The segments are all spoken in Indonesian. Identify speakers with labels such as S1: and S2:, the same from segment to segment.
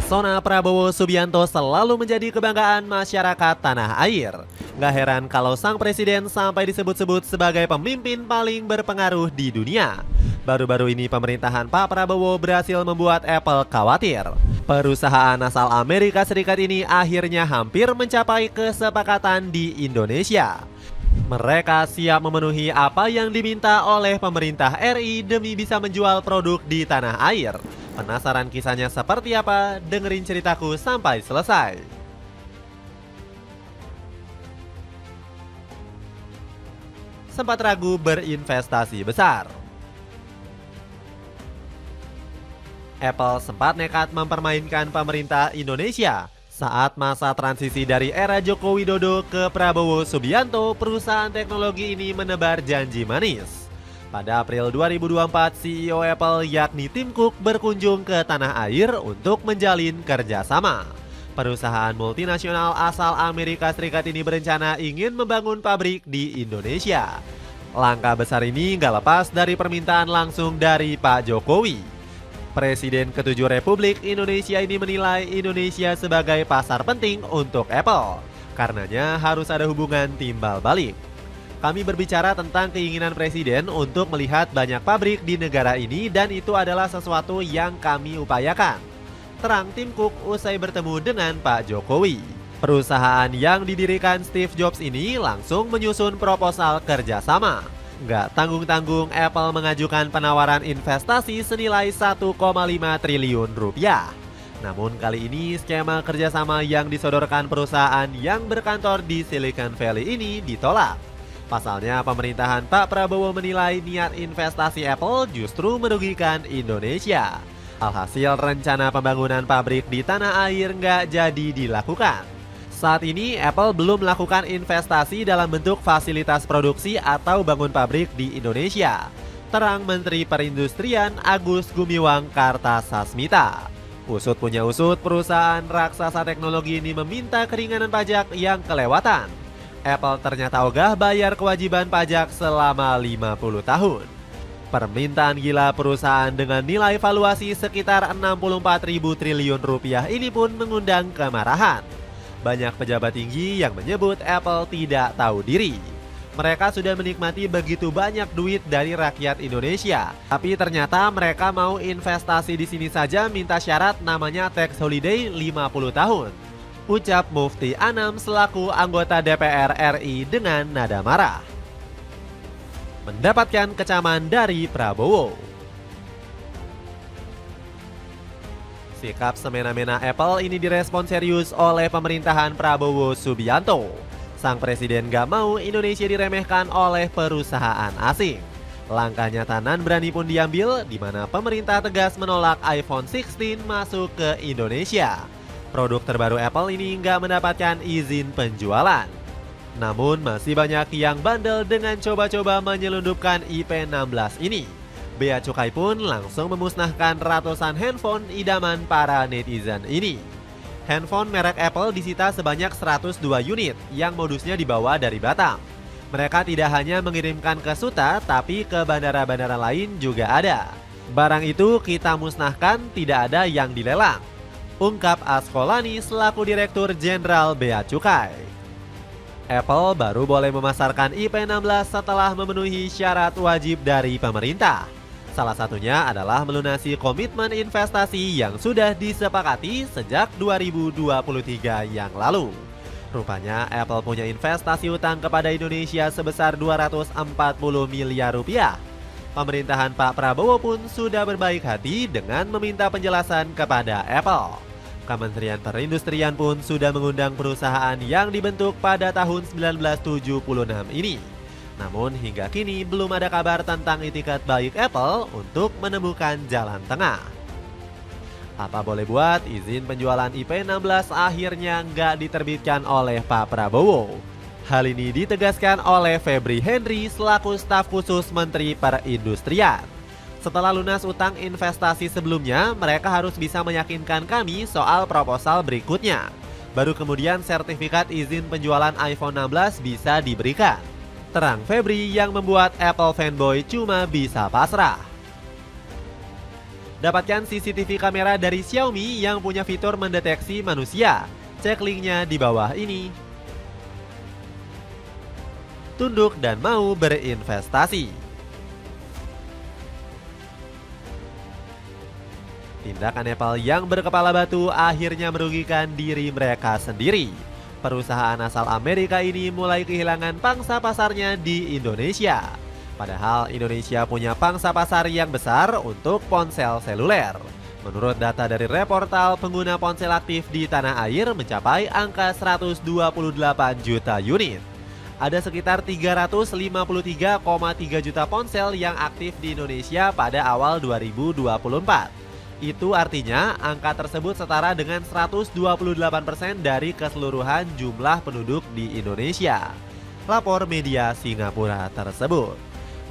S1: Pesona Prabowo Subianto selalu menjadi kebanggaan masyarakat tanah air. Gak heran kalau sang presiden sampai disebut-sebut sebagai pemimpin paling berpengaruh di dunia. Baru-baru ini pemerintahan Pak Prabowo berhasil membuat Apple khawatir. Perusahaan asal Amerika Serikat ini akhirnya hampir mencapai kesepakatan di Indonesia. Mereka siap memenuhi apa yang diminta oleh pemerintah RI demi bisa menjual produk di tanah air. Penasaran kisahnya seperti apa? Dengerin ceritaku sampai selesai. Sempat ragu berinvestasi besar. Apple sempat nekat mempermainkan pemerintah Indonesia. Saat masa transisi dari era Joko Widodo ke Prabowo Subianto, perusahaan teknologi ini menebar janji manis. Pada April 2024, CEO Apple yakni Tim Cook berkunjung ke tanah air untuk menjalin kerjasama. Perusahaan multinasional asal Amerika Serikat ini berencana ingin membangun pabrik di Indonesia. Langkah besar ini gak lepas dari permintaan langsung dari Pak Jokowi. Presiden ke-7 Republik Indonesia ini menilai Indonesia sebagai pasar penting untuk Apple. Karenanya harus ada hubungan timbal balik. Kami berbicara tentang keinginan Presiden untuk melihat banyak pabrik di negara ini dan itu adalah sesuatu yang kami upayakan. Terang Tim Cook usai bertemu dengan Pak Jokowi. Perusahaan yang didirikan Steve Jobs ini langsung menyusun proposal kerjasama. Nggak tanggung-tanggung Apple mengajukan penawaran investasi senilai 1,5 triliun rupiah. Namun kali ini skema kerjasama yang disodorkan perusahaan yang berkantor di Silicon Valley ini ditolak. Pasalnya pemerintahan Pak Prabowo menilai niat investasi Apple justru merugikan Indonesia. Alhasil rencana pembangunan pabrik di tanah air nggak jadi dilakukan. Saat ini Apple belum melakukan investasi dalam bentuk fasilitas produksi atau bangun pabrik di Indonesia. Terang Menteri Perindustrian Agus Gumiwang Kartasasmita. Usut punya usut, perusahaan raksasa teknologi ini meminta keringanan pajak yang kelewatan. Apple ternyata ogah bayar kewajiban pajak selama 50 tahun. Permintaan gila perusahaan dengan nilai valuasi sekitar 64.000 triliun rupiah ini pun mengundang kemarahan. Banyak pejabat tinggi yang menyebut Apple tidak tahu diri. Mereka sudah menikmati begitu banyak duit dari rakyat Indonesia, tapi ternyata mereka mau investasi di sini saja minta syarat namanya tax holiday 50 tahun. Ucap Mufti Anam selaku anggota DPR RI dengan nada marah. Mendapatkan kecaman dari Prabowo. Sikap semena-mena Apple ini direspon serius oleh pemerintahan Prabowo Subianto. Sang presiden gak mau Indonesia diremehkan oleh perusahaan asing. Langkah nyata nan berani pun diambil, di mana pemerintah tegas menolak iPhone 16 masuk ke Indonesia. Produk terbaru Apple ini nggak mendapatkan izin penjualan. Namun masih banyak yang bandel dengan coba-coba menyelundupkan IP16 ini. Bea Cukai pun langsung memusnahkan ratusan handphone idaman para netizen ini. Handphone merek Apple disita sebanyak 102 unit yang modusnya dibawa dari Batam. Mereka tidak hanya mengirimkan ke Suta, tapi ke bandara-bandara lain juga ada. Barang itu kita musnahkan, tidak ada yang dilelang. Ungkap Askolani selaku Direktur Jenderal Bea Cukai. Apple baru boleh memasarkan IP16 setelah memenuhi syarat wajib dari pemerintah. Salah satunya adalah melunasi komitmen investasi yang sudah disepakati sejak 2023 yang lalu. Rupanya Apple punya investasi utang kepada Indonesia sebesar 240 miliar rupiah. Pemerintahan Pak Prabowo pun sudah berbaik hati dengan meminta penjelasan kepada Apple. Kementerian Perindustrian pun sudah mengundang perusahaan yang dibentuk pada tahun 1976 ini. Namun hingga kini belum ada kabar tentang itikat baik Apple untuk menemukan jalan tengah. Apa boleh buat, izin penjualan IP16 akhirnya nggak diterbitkan oleh Pak Prabowo. Hal ini ditegaskan oleh Febri Henry selaku staf khusus Menteri Perindustrian. Setelah lunas utang investasi sebelumnya, mereka harus bisa meyakinkan kami soal proposal berikutnya. Baru kemudian sertifikat izin penjualan iPhone 16 bisa diberikan. Terang Febri yang membuat Apple fanboy cuma bisa pasrah. Dapatkan CCTV kamera dari Xiaomi yang punya fitur mendeteksi manusia. Cek linknya di bawah ini. Tunduk dan mau berinvestasi. Tindakan Apple yang berkepala batu akhirnya merugikan diri mereka sendiri. Perusahaan asal Amerika ini mulai kehilangan pangsa pasarnya di Indonesia. Padahal Indonesia punya pangsa pasar yang besar untuk ponsel seluler. Menurut data dari Reportal, pengguna ponsel aktif di tanah air mencapai angka 128 juta unit. Ada sekitar 353,3 juta ponsel yang aktif di Indonesia pada awal 2024. Itu artinya angka tersebut setara dengan 128% dari keseluruhan jumlah penduduk di Indonesia. Lapor media Singapura tersebut.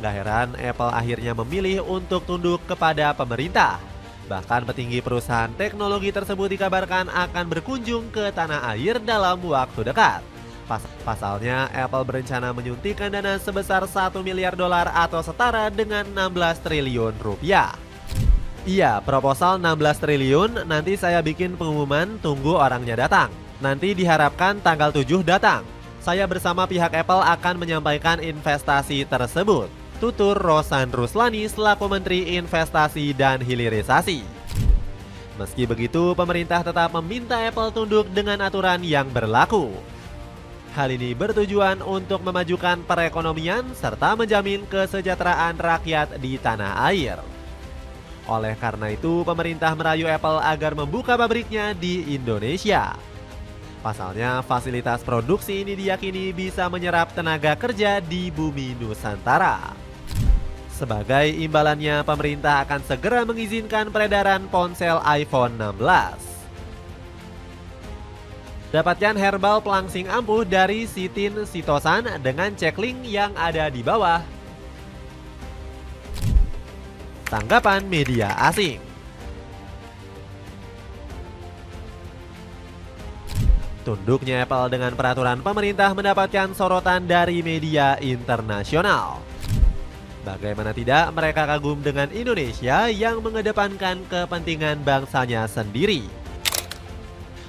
S1: Gak heran Apple akhirnya memilih untuk tunduk kepada pemerintah. Bahkan petinggi perusahaan teknologi tersebut dikabarkan akan berkunjung ke tanah air dalam waktu dekat. Pasalnya Apple berencana menyuntikkan dana sebesar 1 miliar dolar atau setara dengan 16 triliun rupiah. Iya, proposal 16 triliun, nanti saya bikin pengumuman, tunggu orangnya datang. Nanti diharapkan tanggal 7 datang. Saya bersama pihak Apple akan menyampaikan investasi tersebut. Tutur Rosan Ruslani selaku Menteri Investasi dan Hilirisasi. Meski begitu, pemerintah tetap meminta Apple tunduk dengan aturan yang berlaku. Hal ini bertujuan untuk memajukan perekonomian serta menjamin kesejahteraan rakyat di tanah air. Oleh karena itu, pemerintah merayu Apple agar membuka pabriknya di Indonesia. Pasalnya, fasilitas produksi ini diyakini bisa menyerap tenaga kerja di bumi Nusantara. Sebagai imbalannya, pemerintah akan segera mengizinkan peredaran ponsel iPhone 16. Dapatkan herbal pelangsing ampuh dari Sitin Sitosan dengan cek link yang ada di bawah. Tanggapan media asing. Tunduknya Apple dengan peraturan pemerintah mendapatkan sorotan dari media internasional. Bagaimana tidak, mereka kagum dengan Indonesia yang mengedepankan kepentingan bangsanya sendiri.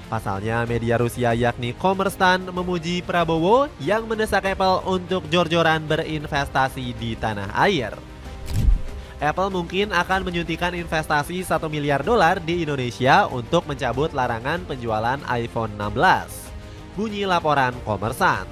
S1: Pasalnya, media Rusia yakni Kommersant memuji Prabowo yang mendesak Apple untuk jor-joran berinvestasi di tanah air. Apple mungkin akan menyuntikkan investasi 1 miliar dolar di Indonesia untuk mencabut larangan penjualan iPhone 16. Bunyi laporan Kommersant.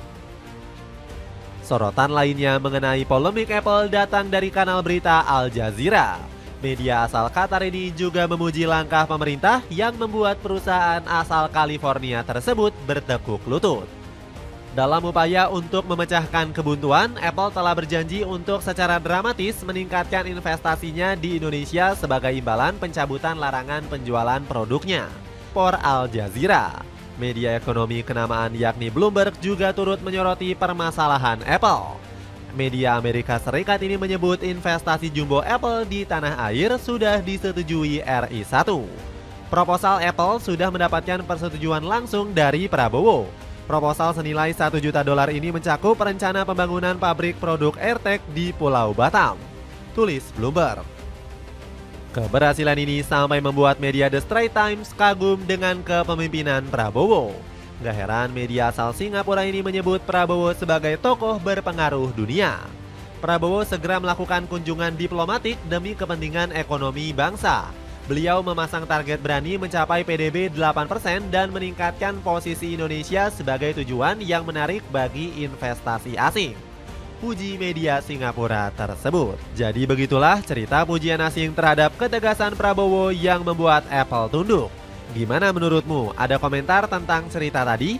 S1: Sorotan lainnya mengenai polemik Apple datang dari kanal berita Al Jazeera. Media asal Qatar ini juga memuji langkah pemerintah yang membuat perusahaan asal California tersebut bertekuk lutut. Dalam upaya untuk memecahkan kebuntuan, Apple telah berjanji untuk secara dramatis meningkatkan investasinya di Indonesia sebagai imbalan pencabutan larangan penjualan produknya. Por Al Jazeera. Media ekonomi kenamaan yakni Bloomberg juga turut menyoroti permasalahan Apple. Media Amerika Serikat ini menyebut investasi jumbo Apple di tanah air sudah disetujui RI1. Proposal Apple sudah mendapatkan persetujuan langsung dari Prabowo. Proposal senilai 1 juta dolar ini mencakup rencana pembangunan pabrik produk AirTag di Pulau Batam. Tulis Bloomberg. Keberhasilan ini sampai membuat media The Straits Times kagum dengan kepemimpinan Prabowo. Gak heran media asal Singapura ini menyebut Prabowo sebagai tokoh berpengaruh dunia. Prabowo segera melakukan kunjungan diplomatik demi kepentingan ekonomi bangsa. Beliau memasang target berani mencapai PDB 8% dan meningkatkan posisi Indonesia sebagai tujuan yang menarik bagi investasi asing. Puji media Singapura tersebut. Jadi begitulah cerita pujian asing terhadap ketegasan Prabowo yang membuat Apple tunduk. Gimana menurutmu? Ada komentar tentang cerita tadi?